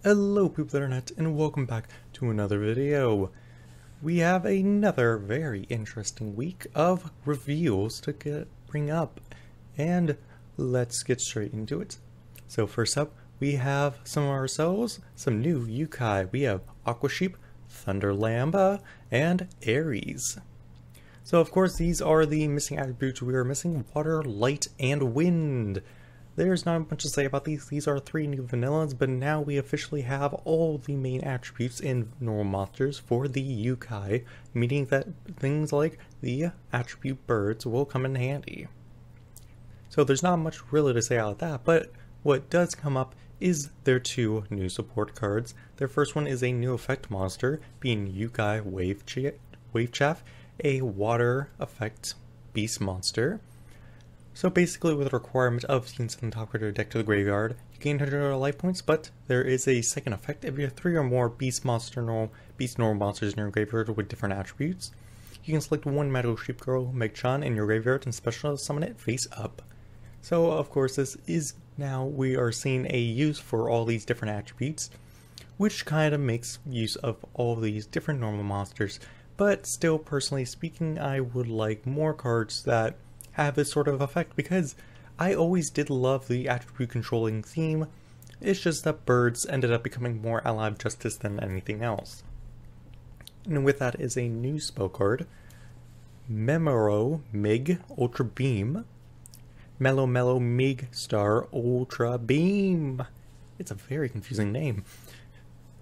Hello people of the internet and welcome back to another video. We have another very interesting week of reveals to bring up, and let's get straight into it. So first up, we have some new Ewekai. We have Aqua Sheep, Thunder Lamba, and Aries. So of course these are the missing attributes. We are missing water, light, and wind. There's not much to say about these. These are 3 new vanillas, but now we officially have all the main attributes in normal monsters for the Ewekai, meaning that things like the attribute birds will come in handy. So there's not much really to say about that, but what does come up is their 2 new support cards. Their first one is a new effect monster, being Ewekai Wave Chaff, a water effect beast monster. So basically with the requirement of seeing something top card of your deck to the graveyard, you gain 100 life points, but there is a second effect. If you have 3 or more beast normal monsters in your graveyard with different attributes, you can select one Metal Sheep Girl Megchan in your graveyard and special summon it face up. So of course this is now we are seeing a use for all these different attributes, which kind of makes use of all these different normal monsters, but still personally speaking I would like more cards that have this sort of effect, because I always did love the attribute controlling theme. It's just that birds ended up becoming more alive justice than anything else. And with that is a new spell card, Memoro Mig Ultra Beam. Mellow Mig Star Ultra Beam. It's a very confusing name.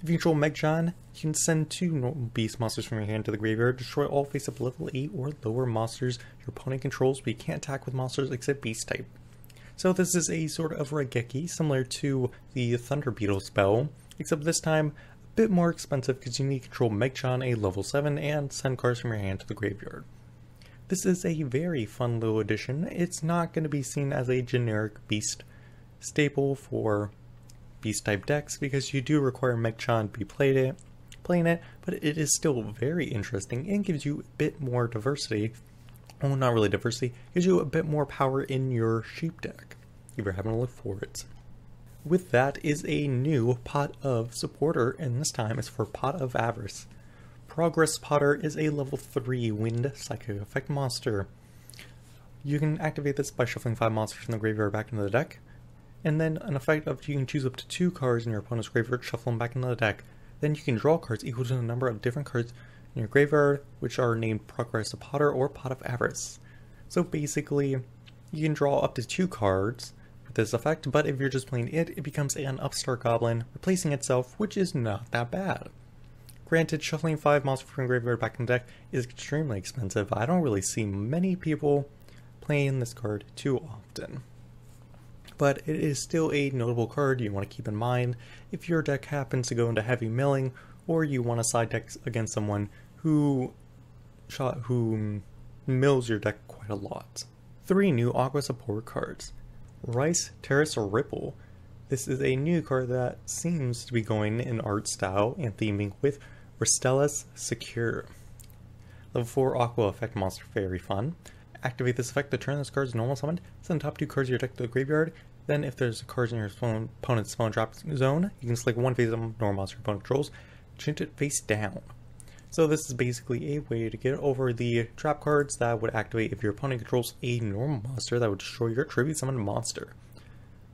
If you control Megchan, you can send 2 normal beast monsters from your hand to the graveyard, destroy all face-up level 8 or lower monsters your opponent controls, but you can't attack with monsters except beast type. So this is a sort of Raigeki, similar to the Thunder Beetle spell, except this time a bit more expensive because you need to control Megchan, a level 7, and send cards from your hand to the graveyard. This is a very fun little addition. It's not going to be seen as a generic beast staple for beast type decks, because you do require Megchan to be playing it, but it is still very interesting and gives you a bit more diversity. Well, not really diversity, gives you a bit more power in your sheep deck if you're having to look for it. With that is a new Pot of Supporter, and this time it's for Pot of Avarice. Progress Potter is a level 3 wind psychic effect monster. You can activate this by shuffling 5 monsters from the graveyard back into the deck, and then an effect of you can choose up to 2 cards in your opponent's graveyard, shuffle them back into the deck. Then you can draw cards equal to the number of different cards in your graveyard, which are named Progress of Potter or Pot of Avarice. So basically, you can draw up to 2 cards with this effect, but if you're just playing it, it becomes an upstart goblin, replacing itself, which is not that bad. Granted, shuffling 5 monsters from your graveyard back in the deck is extremely expensive. I don't really see many people playing this card too often, but it is still a notable card you want to keep in mind if your deck happens to go into heavy milling, or you want to side deck against someone who mills your deck quite a lot. 3 new Aqua support cards. Rice Terrace Ripple. This is a new card that seems to be going in art style and theming with Ristella's Secure. Level 4 Aqua effect monster, very fun. Activate this effect to turn this card's normal summoned, send the top 2 cards of your deck to the graveyard. Then if there's cards in your opponent's spell and drop zone, you can select one face of normal monster your opponent controls, change it face down. So this is basically a way to get over the trap cards that would activate if your opponent controls a normal monster that would destroy your tribute summoned monster.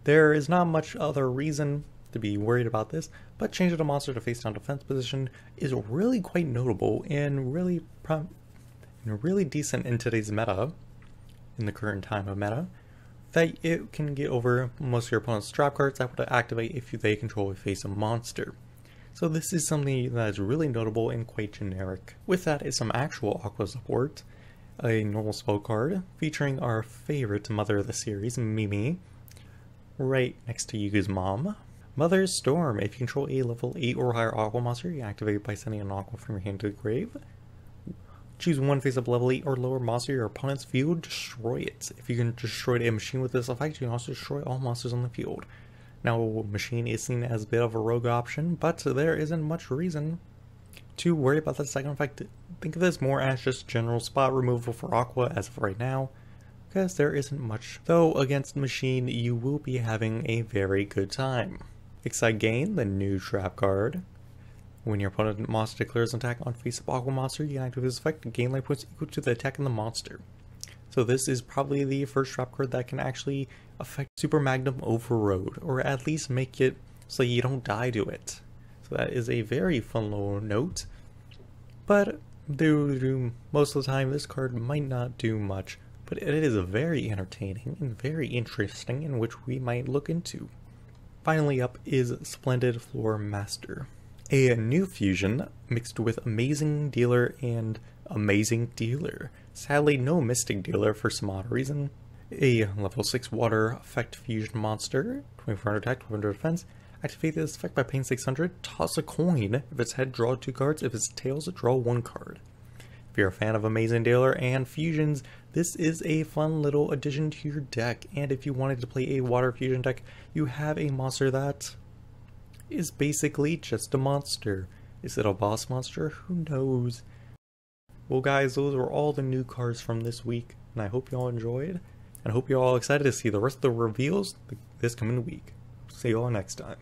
There is not much other reason to be worried about this, but changing a monster to face down defense position is really quite notable and really decent in today's meta, in the current time of meta, that it can get over most of your opponent's trap cards that would activate if they control a face-up monster. So this is something that is really notable and quite generic. With that is some actual Aqua support, a normal spell card featuring our favorite mother of the series, Mimi, right next to Yuga's mom. Mother's Storm. If you control a level 8 or higher Aqua monster, you activate it by sending an Aqua from your hand to the grave. Choose one face-up level 8 or lower monster your opponent's field, destroy it. If you can destroy a machine with this effect, you can also destroy all monsters on the field. Now, machine is seen as a bit of a rogue option, but there isn't much reason to worry about the second effect. Think of this more as just general spot removal for Aqua as of right now, because there isn't much. Though against machine, you will be having a very good time. Ewekai gain, the new trap card. When your opponent monster declares an attack on face-up Aqua monster, you can activate this effect to gain life points equal to the attack of the monster. So this is probably the first trap card that can actually affect Super Magnum Overload, or at least make it so you don't die to it. So that is a very fun little note. But most of the time this card might not do much, but it is very entertaining and very interesting, in which we might look into. Finally up is Splendid Floor Master. A new fusion mixed with Amazing Dealer and Amazing Dealer. Sadly, no Mystic Dealer for some odd reason. A level 6 water effect fusion monster, 2400 attack, 1200 defense. Activate this effect by paying 600. Toss a coin. If it's head, draw 2 cards. If it's tails, draw 1 card. If you're a fan of Amazing Dealer and fusions, this is a fun little addition to your deck. And if you wanted to play a water fusion deck, you have a monster that is basically just a monster. Is it a boss monster? Who knows? Well guys, those were all the new cards from this week, and I hope you all enjoyed, and I hope you're all excited to see the rest of the reveals this coming week. See you all next time.